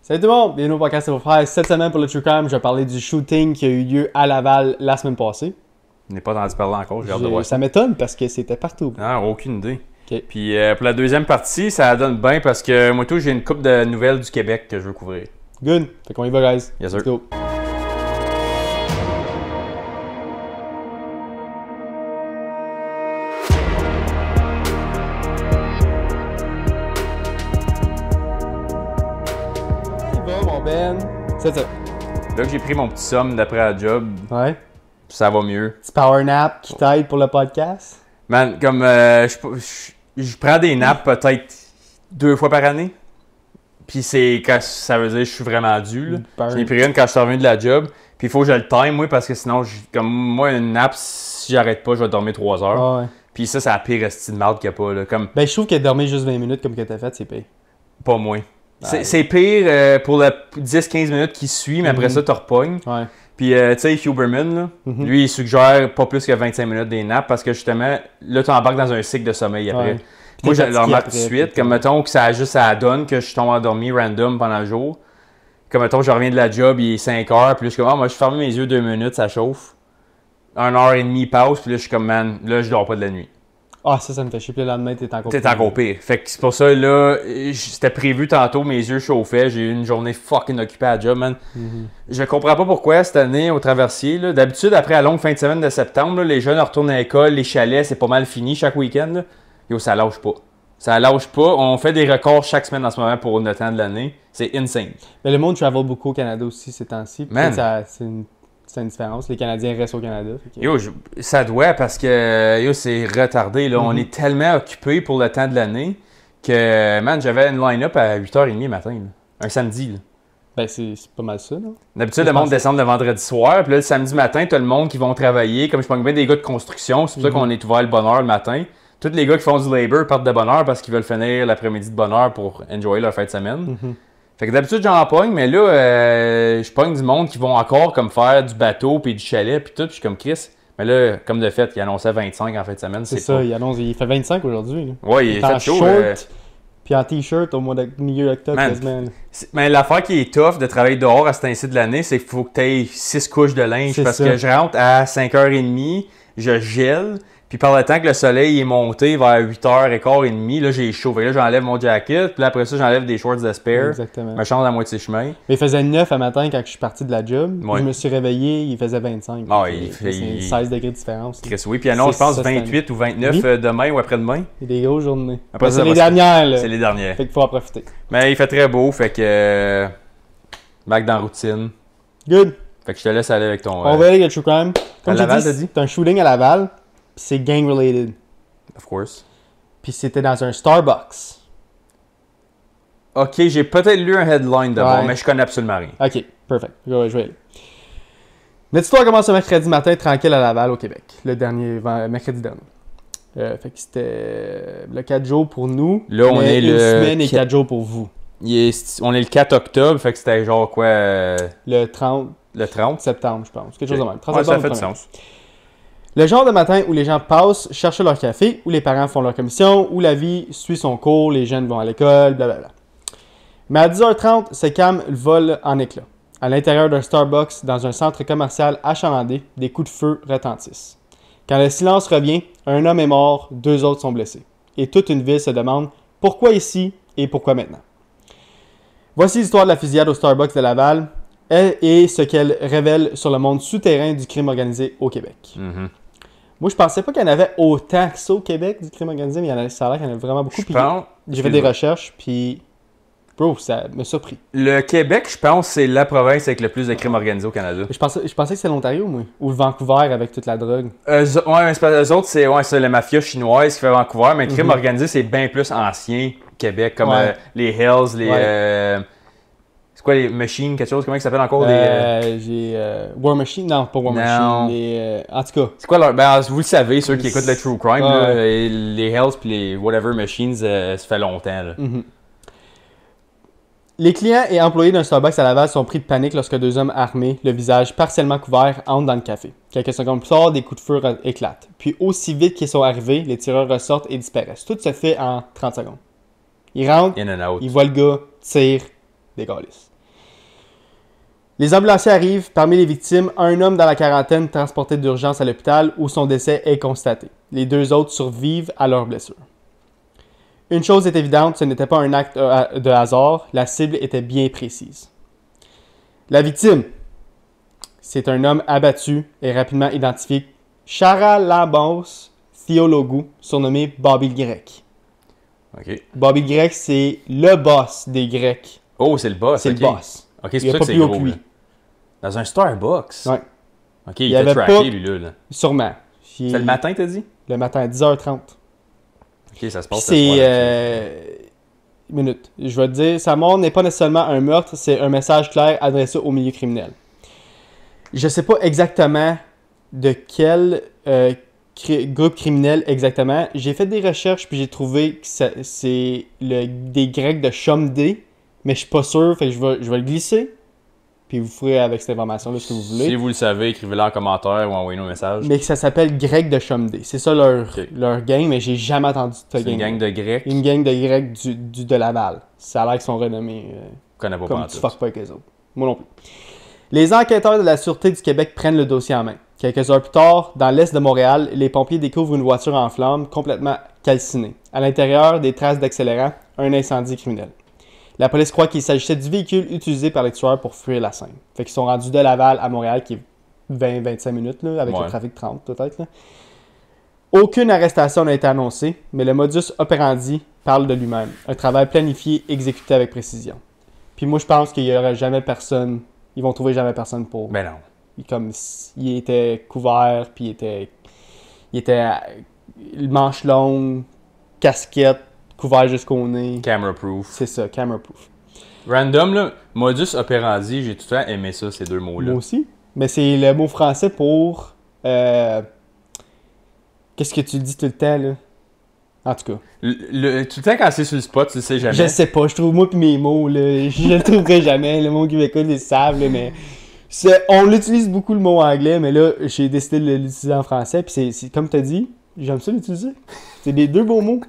Salut tout le monde, bienvenue au podcast de vos frères. Cette semaine pour le True Crime, je vais parler du shooting qui a eu lieu à Laval la semaine passée. Je n'ai pas entendu parler encore, j'ai hâte de voir ça. Ça m'étonne parce que c'était partout. Non, aucune idée. Okay. Puis pour la deuxième partie, ça donne bien parce que moi tout, j'ai une couple de nouvelles du Québec que je veux couvrir. Good, fait qu'on y va guys. Yes sir. Let's go. Mon Ben, c'est ça. Là que j'ai pris mon petit somme d'après la job, Ouais. ça va mieux. Petit power nap qui t'aide pour le podcast. Man, comme je prends des naps peut-être 2 fois par année. Puis c'est quand ça veut dire que je suis vraiment dû. Là. J'en ai pris une quand je suis revenu de la job. Puis il faut que je le time, moi, parce que sinon, comme moi, une nap, si j'arrête pas, je vais dormir 3 heures. Ah ouais. Puis ça, c'est la pire esti de merde qu'il n'y a pas. Là. Comme, Ben, je trouve que dormir juste 20 minutes comme que t'as fait, c'est pire. pas moins. Ouais. C'est pire pour les 10-15 minutes qui suivent, mais après ça, tu repognes. Ouais. Puis, tu sais, Huberman, là, lui, il suggère pas plus que 25 minutes des naps parce que justement, là, tu embarques dans un cycle de sommeil après. Ouais. Moi, je le remarque tout après, de suite. Comme, mettons, que ça a juste à la donne que je tombe endormi random pendant le jour. Comme, mettons, je reviens de la job, il est 5 heures, puis là, je suis comme, moi, je ferme mes yeux 2 minutes, ça chauffe. 1h30 passe, puis là, je suis comme, man, là, je dors pas de la nuit. Ah, ça me fait chier. Puis le lendemain, t'es encore T'es encore pire. Fait que c'est pour ça, là, c'était prévu tantôt, mes yeux chauffaient. J'ai eu une journée fucking occupée à la job, man. Je comprends pas pourquoi cette année, au traversier, là, d'habitude, après la longue fin de semaine de septembre, là, les jeunes retournent à l'école, les chalets, c'est pas mal fini chaque week-end. Là. Yo, ça lâche pas. Ça lâche pas. On fait des records chaque semaine en ce moment pour notre temps de l'année. C'est insane. Mais le monde travel beaucoup au Canada aussi ces temps-ci. Man. C'est une différence. Les Canadiens restent au Canada. Que... Yo, ça doit parce que yo, c'est retardé. Là. On est tellement occupé pour le temps de l'année que, man, j'avais une line-up à 8h30 le matin. Là. Un samedi. Là. Ben, c'est pas mal ça, non? D'habitude, le monde descend le vendredi soir. Puis là, le samedi matin, t'as le monde qui vont travailler. Comme je pense bien des gars de construction, c'est pour ça qu'on est ouvert le bonne heure le matin. Tous les gars qui font du labor partent de bonne heure parce qu'ils veulent finir l'après-midi de bonne heure pour enjoyer leur fin de semaine. Fait que d'habitude, j'en pogne, mais là, je pogne du monde qui vont encore comme faire du bateau puis du chalet puis tout. Puis je suis comme Chris. Mais là, comme de fait, il annonçait 25 en fin de semaine. C'est ça, pas... il fait 25 aujourd'hui. Ouais, il est fait chaud. Short, puis en t-shirt au mois de milieu octobre. Mais l'affaire qui est tough de travailler dehors à cet ainsi de l'année, c'est qu'il faut que tu aies 6 couches de linge. Parce que je rentre à 5h30, je gèle. Puis par le temps que le soleil est monté vers 8h15, là, j'ai chaud. Fait que là, j'enlève mon jacket. Puis là, après ça, j'enlève des shorts de spare. Exactement. Je me change à moitié chemin. Mais il faisait 9 à matin quand je suis parti de la job. Ouais. Je me suis réveillé, il faisait 25. Ah, c'est 16 degrés de différence. Chris, oui. Puis non, je pense 28 ou 29 demain ou après-demain. C'est des grosses journées. Après ça, c'est les dernières, là. C'est les dernières. Fait qu'il faut en profiter. Mais il fait très beau. Fait que... back dans la routine. Good. Fait que je te laisse aller avec ton... On va aller avec le True Crime. Comme Laval, t'as dit, dit? c'est un shooting à Laval. Puis c'est gang-related. Of course. Puis c'était dans un Starbucks. Ok, j'ai peut-être lu un headline d'abord, mais je connais absolument rien. Ok, perfect. Je vais aller. Notre histoire commence ce mercredi matin, tranquille à Laval, au Québec. Le dernier, mercredi dernier. Fait que c'était le 4 jours pour nous. Là, on est une semaine et 4 jours pour vous. On est le 4 octobre, fait que c'était genre quoi... Le 30 septembre, je pense. Quelque chose de même. 30 ouais, ça septembre, fait du sens. Le genre de matin où les gens passent chercher leur café, où les parents font leur commission, où la vie suit son cours, les jeunes vont à l'école, blablabla. Mais à 10h30, c'est calme, le vol en éclats. À l'intérieur d'un Starbucks, dans un centre commercial achalandé, des coups de feu retentissent. Quand le silence revient, un homme est mort, 2 autres sont blessés. Et toute une ville se demande pourquoi ici et pourquoi maintenant. Voici l'histoire de la fusillade au Starbucks de Laval et ce qu'elle révèle sur le monde souterrain du crime organisé au Québec. Moi, je pensais pas qu'il y en avait autant que ça au Québec du crime organisé, mais ça a l'air qu'il y en a vraiment beaucoup. J'ai fait des recherches, puis bro, ça m'a surpris. Le Québec, je pense, c'est la province avec le plus de crimes organisés au Canada. Je pensais que c'était l'Ontario, moi. Ou le Vancouver avec toute la drogue. Ouais, mais eux autres, c'est la mafia chinoise qui fait Vancouver, mais le crime organisé, c'est bien plus ancien Québec, comme les Hells, les... c'est quoi les Machines, quelque chose? Comment ils s'appellent encore? J'ai War Machine? Non, pas War Machine. En tout cas. C'est quoi leur... Ben, vous le savez, ceux qui écoutent le True Crime, là, les Hells puis les Whatever Machines, ça fait longtemps. Là. Les clients et employés d'un Starbucks à Laval sont pris de panique lorsque 2 hommes armés, le visage partiellement couvert, entrent dans le café. Quelques secondes plus tard, des coups de feu éclatent. Puis aussi vite qu'ils sont arrivés, les tireurs ressortent et disparaissent. Tout se fait en 30 secondes. Ils rentrent, ils voient le gars, tirent, décalissent. Les ambulanciers arrivent. Parmi les victimes, un homme dans la quarantaine transporté d'urgence à l'hôpital où son décès est constaté. Les 2 autres survivent à leurs blessures. Une chose est évidente, ce n'était pas un acte de hasard, la cible était bien précise. La victime, c'est un homme abattu et rapidement identifié, Charalambos Theologou, surnommé Bobby le Grec. OK. Bobby le Grec, c'est le boss des Grecs. Oh, c'est le boss. C'est OK. le boss. OK, Il c'est y a pour ça pas que c'est plus haut gros. que lui. Là. Dans un Starbucks. Ouais, OK, Il y il avait était tracké, pas- lui, là. sûrement. C'est le matin, t'as dit? Le matin à 10h30. OK, ça se passe C'est. ce soir, Minute. Je vais te dire, sa mort n'est pas nécessairement un meurtre, c'est un message clair adressé au milieu criminel. Je sais pas exactement de quel groupe criminel exactement. J'ai fait des recherches puis j'ai trouvé que c'est des Grecs de Chomdé, mais je suis pas sûr, fait que je vais le glisser. Puis vous ferez avec cette information-là ce que vous voulez. Si vous le savez, écrivez-le en commentaire ou envoyez-nous un message. Mais que ça s'appelle Grec de Chomdé. C'est ça leur gang, mais j'ai jamais entendu de C'est cette une gang. gang de Grecs. Une gang de Grecs de Laval. Ça a l'air qu'ils sont renommés Je connais pas comme pendant tu tout. fuck pas avec les autres. Moi non plus. Les enquêteurs de la Sûreté du Québec prennent le dossier en main. Quelques heures plus tard, dans l'est de Montréal, les pompiers découvrent une voiture en flammes complètement calcinée. À l'intérieur, des traces d'accélérant, un incendie criminel. La police croit qu'il s'agissait du véhicule utilisé par les tueurs pour fuir la scène. Fait qu'ils sont rendus de Laval à Montréal, qui est 20-25 minutes, là, avec Ouais. le trafic 30 peut-être. Là. Aucune arrestation n'a été annoncée, mais le modus operandi parle de lui-même. Un travail planifié, exécuté avec précision. Puis moi, je pense qu'il n'y aura jamais personne, ils vont trouver jamais personne pour... Ben non. Comme il était couvert, puis il était manche longue, casquette, couvert jusqu'au nez. Camera proof. C'est ça, camera proof. Random, là, modus operandi, j'ai tout le temps aimé ça, ces deux mots-là. Moi aussi. Mais c'est le mot français pour... qu'est-ce que tu dis tout le temps, là? En tout cas. Tout le temps, quand c'est sur le spot, tu le sais jamais. Je sais pas, je trouve moi pis mes mots, là, je le trouverai jamais. Le mot québécois, ils le savent, là, mais... on l'utilise beaucoup le mot anglais, mais là, j'ai décidé de l'utiliser en français. Puis c'est comme tu as dit, j'aime ça l'utiliser. C'est des deux beaux mots.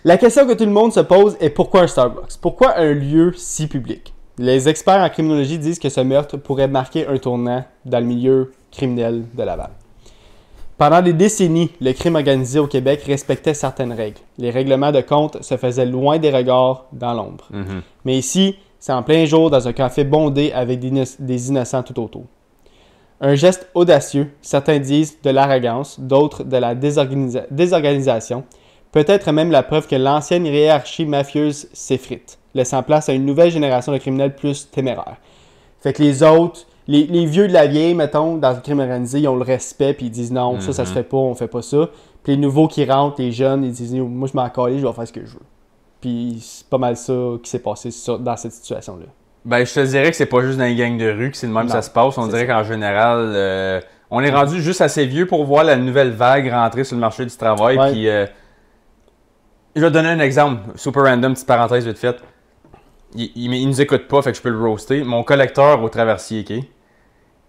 La question que tout le monde se pose est pourquoi un Starbucks? Pourquoi un lieu si public? Les experts en criminologie disent que ce meurtre pourrait marquer un tournant dans le milieu criminel de Laval. Pendant des décennies, le crime organisé au Québec respectait certaines règles. Les règlements de compte se faisaient loin des regards dans l'ombre. Mhm. Mais ici, c'est en plein jour dans un café bondé avec des innocents tout autour. Un geste audacieux, certains disent de l'arrogance, d'autres de la désorganisation, peut-être même la preuve que l'ancienne hiérarchie mafieuse s'effrite, laissant place à une nouvelle génération de criminels plus téméraires. Fait que les autres, les vieux de la vieille, mettons, dans le crime organisé, ils ont le respect, puis ils disent non, ça se fait pas, on fait pas ça. Puis les nouveaux qui rentrent, les jeunes, ils disent moi je m'en calais, je vais faire ce que je veux. Puis c'est pas mal ça qui s'est passé dans cette situation-là. Ben, je te dirais que c'est pas juste dans les gangs de rue que c'est le même que ça se passe. On dirait qu'en général, on est rendu juste assez vieux pour voir la nouvelle vague rentrer sur le marché du travail. Ouais. Puis, je vais te donner un exemple, super random, petite parenthèse vite faite. Il nous écoute pas, fait que je peux le roaster. Mon collecteur au traversier, OK?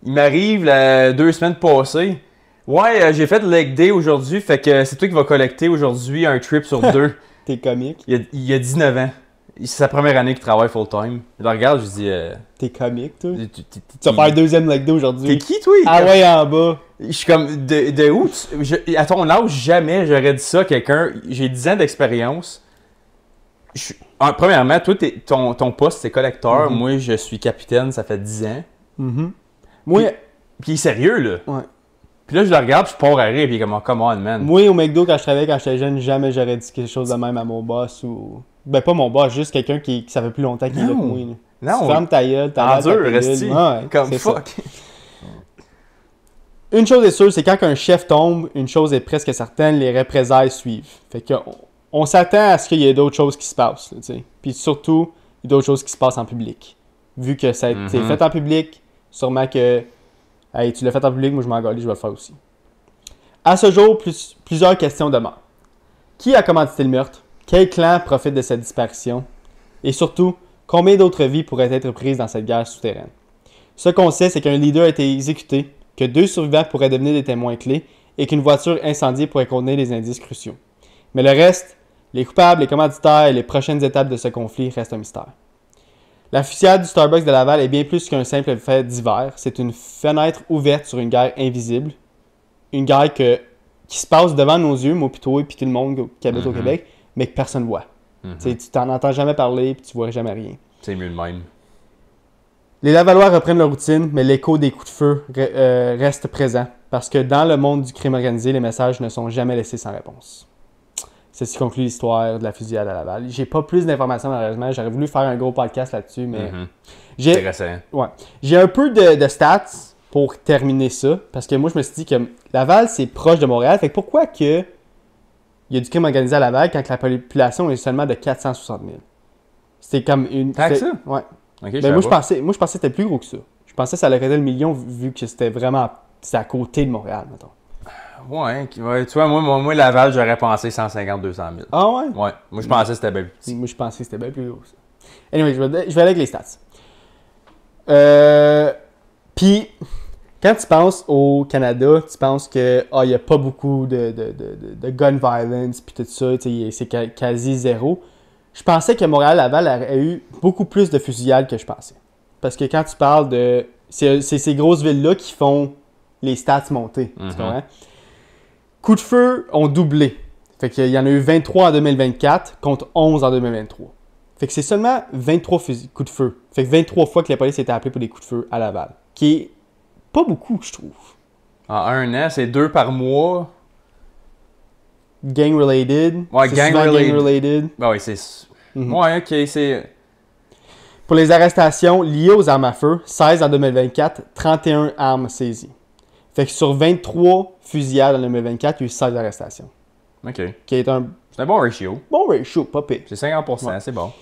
Il m'arrive 2 semaines passées. Ouais, j'ai fait le leg day aujourd'hui, fait que c'est toi qui vas collecter aujourd'hui un trip sur 2. T'es comique. Il a 19 ans. C'est sa première année qu'il travaille full-time. Je le regarde, je dis... T'es comique, toi. Tu Tu vas faire un deuxième leg day aujourd'hui. T'es qui, toi? Ah ouais, en bas. Je suis comme, de où? À ton âge, jamais j'aurais dit ça à quelqu'un. J'ai 10 ans d'expérience. Premièrement, toi, ton poste, c'est collecteur. Mhm. Moi, je suis capitaine, ça fait 10 ans. Mhm. Moi, Puis il est sérieux, là. ouais. Puis là, je le regarde, puis je pars à rire, puis il est comme, come on, man. Moi, au McDo, quand je travaillais, quand j'étais jeune, jamais j'aurais dit quelque chose de même à mon boss ou... Ben, pas mon boss, juste quelqu'un qui ça fait plus longtemps qu'il est là que moi. Là. Non. Tu fermes ta gueule, t'as En dur, resti. Ouais, Comme c'est ça. fuck. Une chose est sûre, c'est quand un chef tombe, une chose est presque certaine, les représailles suivent. Fait que on s'attend à ce qu'il y ait d'autres choses qui se passent, tu sais. Puis surtout, il y a d'autres choses qui se passent en public. Vu que ça a été fait en public, sûrement que hey, tu l'as fait en public, moi je m'en galais, je vais le faire aussi. À ce jour, plusieurs questions demeurent. Qui a commandité le meurtre? Quel clan profite de cette disparition? Et surtout, combien d'autres vies pourraient être prises dans cette guerre souterraine? Ce qu'on sait, c'est qu'un leader a été exécuté, que 2 survivants pourraient devenir des témoins clés et qu'une voiture incendiée pourrait contenir des indices cruciaux. Mais le reste, les coupables, les commanditaires et les prochaines étapes de ce conflit restent un mystère. La fusillade du Starbucks de Laval est bien plus qu'un simple fait divers. C'est une fenêtre ouverte sur une guerre invisible. Une guerre qui se passe devant nos yeux, moi pis toi, puis tout le monde qui habite au Québec, mais que personne ne voit. Tu t'en entends jamais parler, puis tu vois jamais rien. C'est mieux de même. Les Lavallois reprennent leur routine, mais l'écho des coups de feu reste présent. Parce que dans le monde du crime organisé, les messages ne sont jamais laissés sans réponse. Ceci conclut l'histoire de la fusillade à Laval. J'ai pas plus d'informations malheureusement. J'aurais voulu faire un gros podcast là-dessus, mais Intéressant. Ouais. J'ai un peu de stats pour terminer ça. Parce que moi, je me suis dit que Laval, c'est proche de Montréal. Fait que pourquoi que il y a du crime organisé à Laval quand la population est seulement de 460 000? C'était comme une... Tant que ça? Ouais. Okay, Ben moi, je pensais que c'était plus gros que ça. Je pensais que ça aurait été le million vu que c'était vraiment... C'est à côté de Montréal, mettons. Ouais, tu vois, moi Laval, j'aurais pensé 150-200 000. Ah ouais? Ouais, moi je pensais que c'était bien plus petit. Moi, je pensais que c'était bien plus gros que ça. Anyway, je vais aller avec les stats. Puis, quand tu penses au Canada, tu penses que il n'y a pas beaucoup de gun violence puis tout ça, c'est quasi zéro. Je pensais que Montréal-Laval aurait eu beaucoup plus de fusillades que je pensais. Parce que quand tu parles de... C'est ces grosses villes-là qui font les stats monter, tu comprends? Coups de feu ont doublé. Fait qu'il y en a eu 23 en 2024 contre 11 en 2023. Fait que c'est seulement 23 coups de feu. Fait que 23 fois que la police était appelée pour des coups de feu à Laval. Qui est pas beaucoup, je trouve. En un an, c'est 2 par mois. Gang-related. Ouais, gang-related. Ben oui, c'est... Ouais, ok, c'est... Pour les arrestations liées aux armes à feu, 16 en 2024, 31 armes saisies. Fait que sur 23 fusillades en 2024, il y a eu 16 arrestations. Ok. Qui est un C'est un bon ratio. bon ratio, pas pire. C'est 50%, Ouais. c'est bon.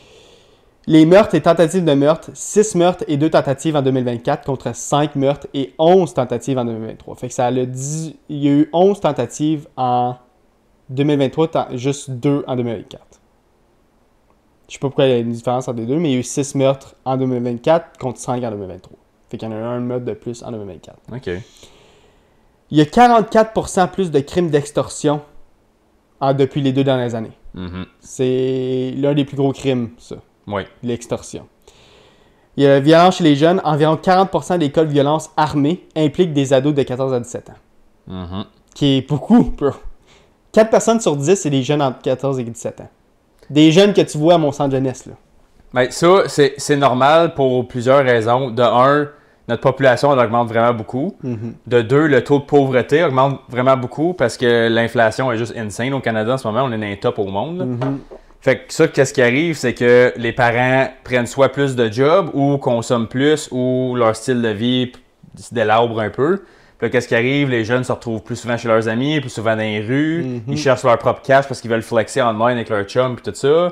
Les meurtres et tentatives de meurtre, 6 meurtres et 2 tentatives en 2024 contre 5 meurtres et 11 tentatives en 2023. Fait que ça a il y a eu 11 tentatives en 2023, juste 2 en 2024. Je sais pas pourquoi il y a une différence entre les deux, mais il y a eu 6 meurtres en 2024 contre 5 en 2023. Fait qu'il y en a eu un meurtre de plus en 2024. Ok. Il y a 44% plus de crimes d'extorsion depuis les 2 dernières années. C'est l'un des plus gros crimes, ça. Oui. L'extorsion. Il y a la violence chez les jeunes. Environ 40% des cas de violence armée impliquent des ados de 14 à 17 ans. Qui est beaucoup, bro. 4 personnes sur 10, c'est des jeunes entre 14 et 17 ans. Des jeunes que tu vois à mon centre jeunesse, là. Ben, ça, c'est normal pour plusieurs raisons. De un, notre population elle augmente vraiment beaucoup. De deux, le taux de pauvreté augmente vraiment beaucoup parce que l'inflation est juste insane au Canada en ce moment. On est dans les top au monde. Fait que ça, qu'est-ce qui arrive, c'est que les parents prennent soit plus de jobs ou consomment plus ou leur style de vie se délabre un peu. Puis là, qu'est-ce qui arrive? Les jeunes se retrouvent plus souvent chez leurs amis, plus souvent dans les rues. Ils cherchent leur propre cash parce qu'ils veulent flexer online avec leur chum et tout ça.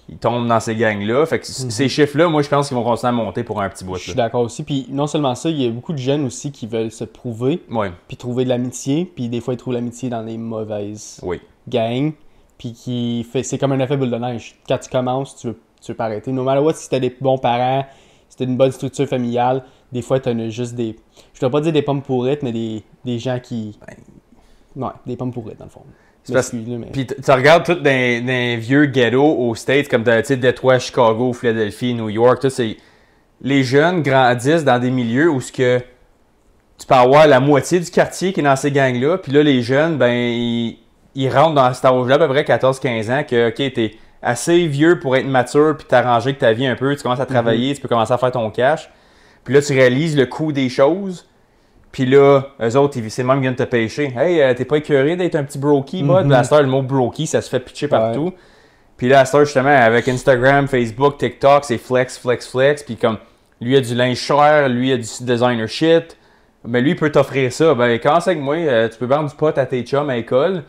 Ils tombent dans ces gangs-là. Fait que ces chiffres-là, moi, je pense qu'ils vont continuer à monter pour un petit bout. Je suis d'accord aussi. Puis non seulement ça, il y a beaucoup de jeunes aussi qui veulent se prouver, puis trouver de l'amitié. Puis des fois, ils trouvent l'amitié dans des mauvaises gangs. Puis c'est comme un effet boule de neige. Quand tu commences, tu veux pas arrêter. No matter what, si t'as des bons parents, si t'as une bonne structure familiale, des fois, t'en as juste des... Je dois pas dire des pommes pourrites, mais des gens qui... Ouais, des pommes pourrites, dans le fond. Puis tu regardes tous des vieux ghettos aux States, comme Détroit, Chicago, Philadelphie, New York, tout, les jeunes grandissent dans des milieux où ce que tu peux avoir la moitié du quartier qui est dans ces gangs-là, puis là, les jeunes, ben, ils rentrent dans cet âge-là, à peu près 14-15 ans, que, OK, t'es assez vieux pour être mature, puis t'arranger ta vie un peu, tu commences à travailler, tu peux commencer à faire ton cash, puis là, tu réalises le coût des choses. Puis là, eux autres, c'est le même qui viennent te pêcher. Hey, t'es pas écœuré d'être un petit brokey, bud? Puis à cette heure, le mot brokey, ça se fait pitcher partout. Puis là, à cette heure, justement, avec Instagram, Facebook, TikTok, c'est flex, flex, flex. Puis comme, lui a du linge cher, lui a du designer shit. Mais lui, il peut t'offrir ça. Ben, commence avec moi, tu peux vendre du pot à tes chums à l'école.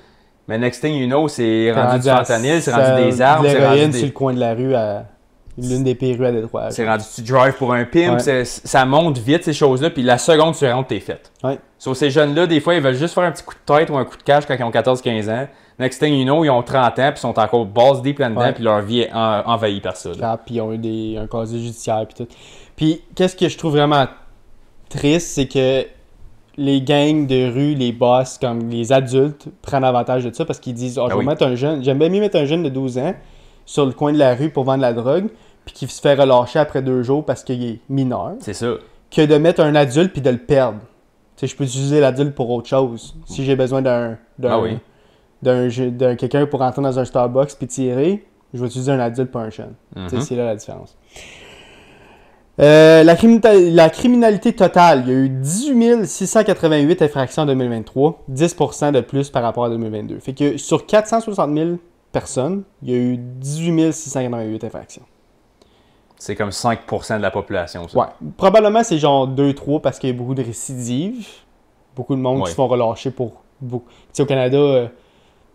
Mais next thing you know, c'est rendu du fentanyl, c'est rendu des armes. C'est rendu sur le coin de la rue à... L'une des pires rues à Détroit. C'est rendu, tu drives pour un pimp, ça monte vite ces choses-là, puis la seconde tu rentres, t'es faite. Sur ces jeunes-là, des fois, ils veulent juste faire un petit coup de tête ou un coup de cash quand ils ont 14-15 ans. Next thing you know, ils ont 30 ans, puis sont encore balls deep là-dedans, puis leur vie est envahie par ça. Puis ils ont eu un casier judiciaire, puis tout. Puis, qu'est-ce que je trouve vraiment triste, c'est que les gangs de rue, les boss, comme les adultes, prennent avantage de ça parce qu'ils disent je vais mettre un jeune, j'aime bien mieux mettre un jeune de 12 ans sur le coin de la rue pour vendre la drogue, puis qui se fait relâcher après 2 jours parce qu'il est mineur, C'est ça. que de mettre un adulte puis de le perdre. Tu sais, je peux utiliser l'adulte pour autre chose. Si j'ai besoin d'un quelqu'un pour rentrer dans un Starbucks puis tirer, je vais utiliser un adulte pour un jeune. Tu sais, c'est là la différence. La criminalité totale, il y a eu 18 688 infractions en 2023, 10% de plus par rapport à 2022. Fait que sur 460 000 personnes, il y a eu 18 688 infractions. C'est comme 5% de la population, ça. Ouais. Probablement, c'est genre 2-3 parce qu'il y a beaucoup de récidives. Beaucoup de monde qui se font relâcher pour beaucoup. Tu sais, au Canada,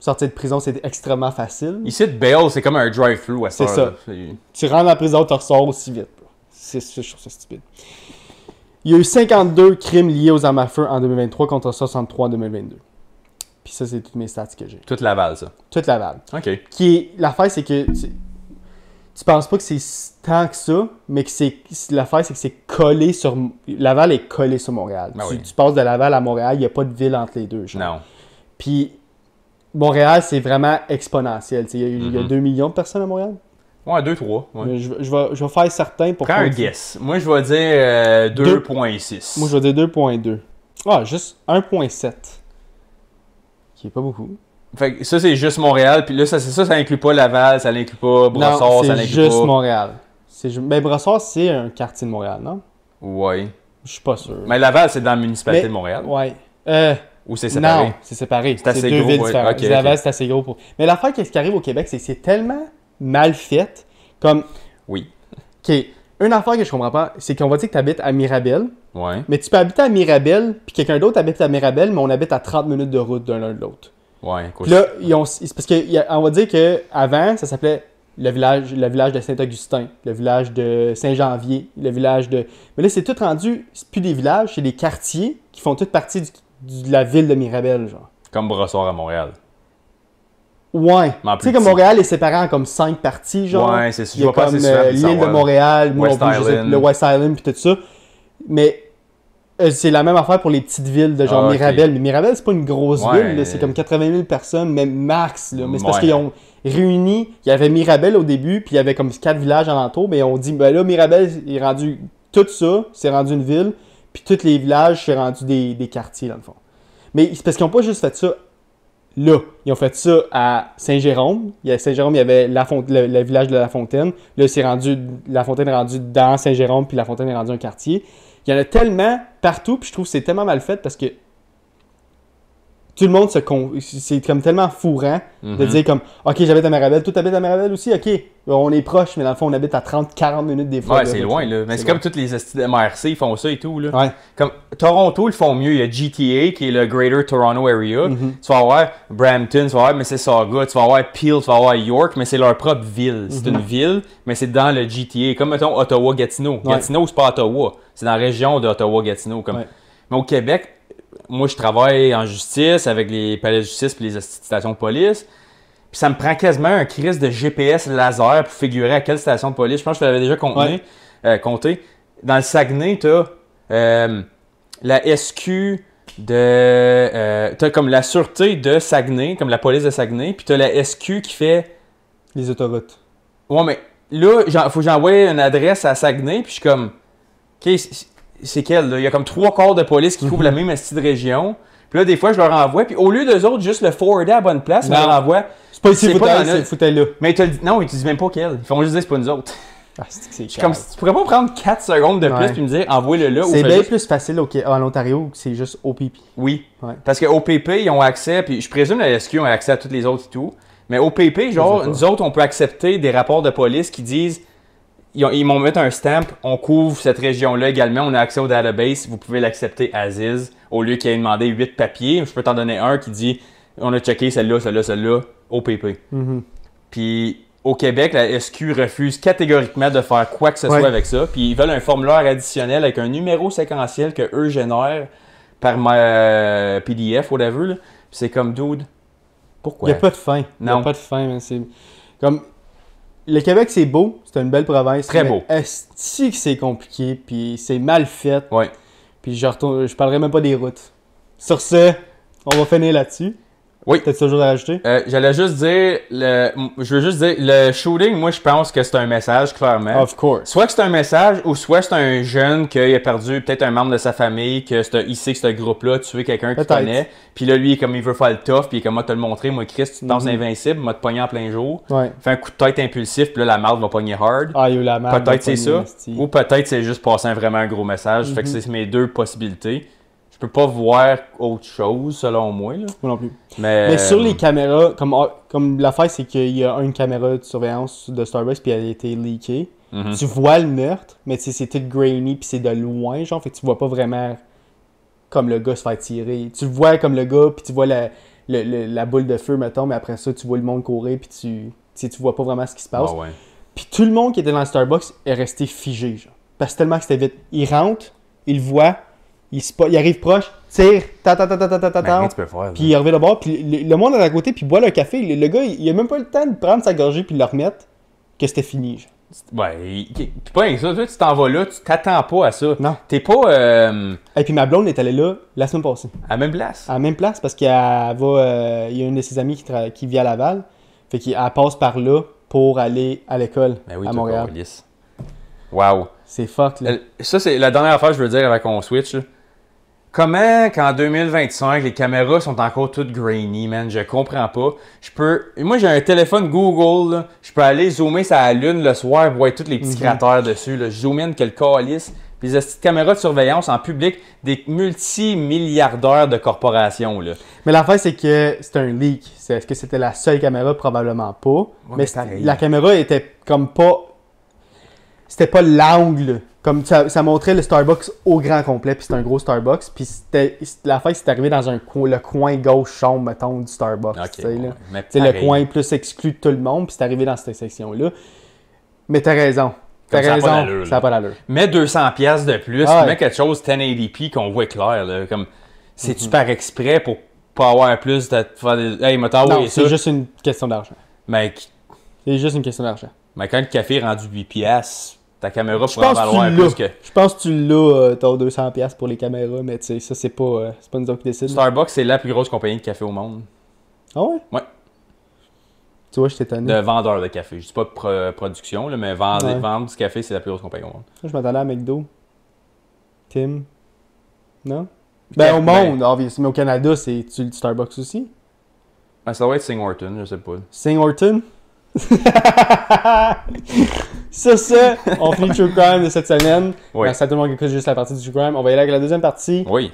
sortir de prison, c'est extrêmement facile. Ici, de bail, c'est comme un drive-thru à C'est ça. Tu rentres en prison, tu ressors aussi vite. Je trouve ça stupide. Il y a eu 52 crimes liés aux armes à feu en 2023 contre 63 en 2022. Puis ça, c'est toutes mes stats que j'ai. Toute Laval, ça. Toute Laval. OK. L'affaire, c'est que tu penses pas que c'est tant que ça, mais que l'affaire, c'est que c'est collé sur... Laval est collé sur Montréal. Tu passes de Laval à Montréal, il n'y a pas de ville entre les deux. Genre. Non. Puis Montréal, c'est vraiment exponentiel. Il y a 2 millions de personnes à Montréal. Ouais, 2-3. Ouais. Je vais faire certain pour... Prends un guess. Moi, je vais dire 2.6. Moi, je vais dire 2.2. Ah, juste 1.7. Qui est pas beaucoup. Fait que ça, c'est juste Montréal. Puis là, ça inclut pas Laval, ça l'inclut pas Brossard, ça l'inclut pas... c'est juste Montréal. Mais Brossard, c'est un quartier de Montréal, non? Ouais. Je suis pas sûr. Mais Laval, c'est dans la municipalité de Montréal. Ouais. Ou c'est séparé? Non, c'est séparé. C'est assez deux gros. villes différentes. Laval, c'est assez gros pour... Mais l'affaire qui arrive au Québec, c'est que c'est tellement mal fait. Comme... Oui. OK. Une affaire que je comprends pas, c'est qu'on va dire que tu habites à Mirabel. Ouais. Mais tu peux habiter à Mirabel, puis quelqu'un d'autre habite à Mirabel, mais on habite à 30 minutes de route d'un de l'autre. Ouais, cool. Puis là, c'est parce qu'on va dire qu'avant, ça s'appelait le village de Saint-Augustin, le village de Saint-Janvier, le village de... Mais là, c'est tout rendu, c'est plus des villages, c'est des quartiers qui font toute partie de la ville de Mirabel, genre. Comme Brossard à Montréal. Ouais. Tu sais, comme Montréal est séparé en comme 5 parties, genre. Ouais, c'est ça. Il y a comme l'île de Montréal, le West Island, puis tout ça. Mais c'est la même affaire pour les petites villes de genre Mirabel. Mais Mirabel, c'est pas une grosse ville, c'est comme 80 000 personnes, même max. Là. Mais c'est parce qu'ils ont réuni, il y avait Mirabel au début, puis il y avait comme 4 villages alentours, mais on dit, ben là, Mirabel est rendu tout ça, c'est rendu une ville, puis tous les villages, c'est rendu des quartiers, dans le fond. Mais c'est parce qu'ils n'ont pas juste fait ça là. Ils ont fait ça à Saint-Jérôme. Saint-Jérôme, il y avait le village de La Fontaine. Là, La Fontaine est rendue dans Saint-Jérôme, puis La Fontaine est rendue un quartier. Il y en a tellement partout, puis je trouve que c'est tellement mal fait parce que tout le monde c'est comme tellement fourrant de dire comme OK, j'habite à Mirabel, tout habite à Mirabel aussi, OK, on est proche, mais dans le fond, on habite à 30-40 minutes des fois. Ouais, c'est loin, là. Mais c'est comme toutes les MRC, ils font ça et tout, là. Ouais. Comme Toronto, ils font mieux. Il y a GTA, qui est le Greater Toronto Area. Tu vas avoir Brampton, tu vas avoir Mississauga, tu vas avoir Peel, tu vas avoir York, mais c'est leur propre ville. C'est une ville, mais c'est dans le GTA. Comme, mettons, Ottawa-Gatineau. Gatineau, c'est pas Ottawa. C'est dans la région d'Ottawa-Gatineau. Mais au Québec, moi, je travaille en justice avec les palais de justice et les stations de police. Puis ça me prend quasiment un crise de GPS laser pour figurer à quelle station de police. Je pense que je l'avais déjà compté. Dans le Saguenay, tu as la SQ de... tu as comme la sûreté de Saguenay, comme la police de Saguenay. Puis tu as la SQ qui fait... les autoroutes. Ouais, mais là, il faut que j'envoie une adresse à Saguenay. Puis je suis comme... OK, c'est quelle, là? Il y a comme 3 corps de police qui couvrent la même astuce de région. Puis là, des fois, je leur envoie. Puis au lieu d'eux autres, juste le forwarder à la bonne place, je leur envoie. C'est pas ici, c'est là. Mais non, ils te disent même pas quelle. Ils font juste dire c'est pas nous autres. Ah, c'est comme si tu pourrais pas prendre 4 secondes de plus puis me dire envoie-le là. C'est bien plus facile en Ontario que c'est juste OPP. Oui. Ouais. Parce que OPP, ils ont accès, puis je présume la SQ ont accès à toutes les autres et tout. Mais OPP, genre, nous autres, on peut accepter des rapports de police qui disent. Ils m'ont mis un stamp, on couvre cette région-là également, on a accès au database, vous pouvez l'accepter as is, au lieu qu'il ait demandé 8 papiers. Je peux t'en donner un qui dit on a checké celle-là, celle-là, celle-là, OPP. Puis au Québec, la SQ refuse catégoriquement de faire quoi que ce soit avec ça. Puis ils veulent un formulaire additionnel avec un numéro séquentiel que eux génèrent par PDF, whatever. Puis c'est comme, dude, pourquoi? Il n'y a pas de fin. Il n'y a pas de fin. C'est comme... Le Québec, c'est beau, c'est une belle province. Très beau. Est-ce que c'est compliqué, puis c'est mal fait. Ouais. Puis je parlerai même pas des routes. Sur ce, on va finir là-dessus. Oui. T'as-tu toujours à rajouter? Je veux juste dire, le shooting, moi, je pense que c'est un message, clairement. Of course. Soit que c'est un message, ou soit c'est un jeune qui a perdu peut-être un membre de sa famille, il sait que ce groupe-là a tué quelqu'un qu'il connaît. Puis là, lui, comme il veut faire le tough, puis comme moi, te le montrer, moi, Chris, tu te penses invincible, m'a te pogné en plein jour. Ouais. Fait un coup de tête impulsif, puis là, la marde va pogner hard. Ah, yo, la marde. Peut-être c'est ça. Ou peut-être c'est juste passer vraiment un gros message. Fait que c'est mes deux possibilités. Je peux pas voir autre chose, selon moi. Là. Moi non plus. Mais sur les caméras, comme l'affaire, c'est qu'il y a une caméra de surveillance de Starbucks, puis elle a été leakée. Tu vois le meurtre, mais c'est tout grainy, puis c'est de loin, genre, fait que tu vois pas vraiment comme le gars se faire tirer. Tu vois comme le gars, puis tu vois la boule de feu, mettons, mais après ça, tu vois le monde courir, puis tu vois pas vraiment ce qui se passe. ouais. Puis tout le monde qui était dans le Starbucks est resté figé, genre. Parce que tellement que c'était vite. Il rentre, il voit, il arrive proche, tire, Rien tu peux faire. puis il revient de bord, puis le monde est à côté, puis boit le café. Le gars, il a même pas le temps de prendre sa gorgée puis de le remettre, que c'était fini, genre. Ouais, puis pas rien que ça, toi, tu t'en vas là, tu t'attends pas à ça. Non. T'es pas Et puis ma blonde est allée là la semaine passée. à la même place. À la même place, parce qu'il y a une de ses amies qui vit à Laval, fait qu'elle passe par là pour aller à l'école Ben oui, à Montréal. Wow. C'est fuck, là. Ça, c'est la dernière affaire que je veux dire avant qu'on switch. Là. Comment, qu'en 2025, les caméras sont encore toutes grainy, man? Je comprends pas. Moi, j'ai un téléphone Google, là. Je peux aller zoomer sur la lune le soir, voir tous les petits cratères dessus. Là. Je zoome in que le calice. Puis les petites caméras de surveillance en public, des multimilliardaires de corporations, là. Mais l'affaire, c'est que c'est un leak. Est-ce que c'était la seule caméra? Probablement pas. Ouais, mais pareil. la caméra était comme pas... C'était pas l'angle. Comme ça montrait le Starbucks au grand complet, puis c'était un gros Starbucks. Puis l'affaire, c'est arrivé dans le coin gauche sombre, mettons, du Starbucks. Ok, tu sais, là. mais C'est le pareil. coin plus exclu de tout le monde, puis c'est arrivé dans cette section-là. Mais t'as raison. T'as Comme ça a raison, pas d'allure, ça n'a pas d'allure. Mets 200$ de plus, Ah ouais. mets quelque chose 1080p qu'on voit clair. Là, comme, c'est-tu par exprès pour pas avoir plus de faire des. Hey, m'a Non, t'envoyé ça. c'est juste une question d'argent. Mais C'est juste une question d'argent. quand le café est rendu 8$, ta caméra Je pourrait en pense que valoir tu plus l'as. que. Je pense que tu l'as, ton 200$ pour les caméras, mais tu sais, ça, c'est pas nous autres qui décident. Starbucks, c'est la plus grosse compagnie de café au monde. Ah ouais? Ouais. Tu vois, je t'ai étonné. De vendeurs de café. Je dis pas de production, là, mais Ouais. vendre du café, c'est la plus grosse compagnie au monde. Je m'attendais à McDo. Tim. Non? Ben, au monde, obviously. Mais au Canada, c'est-tu le Starbucks aussi? Ben, ça doit être Sing Horton, je sais pas. Sing Horton? Sur ce, on finit le True Crime de cette semaine. Oui. Merci à tout le monde qui écoute juste la partie du True Crime. On va y aller avec la deuxième partie. Oui.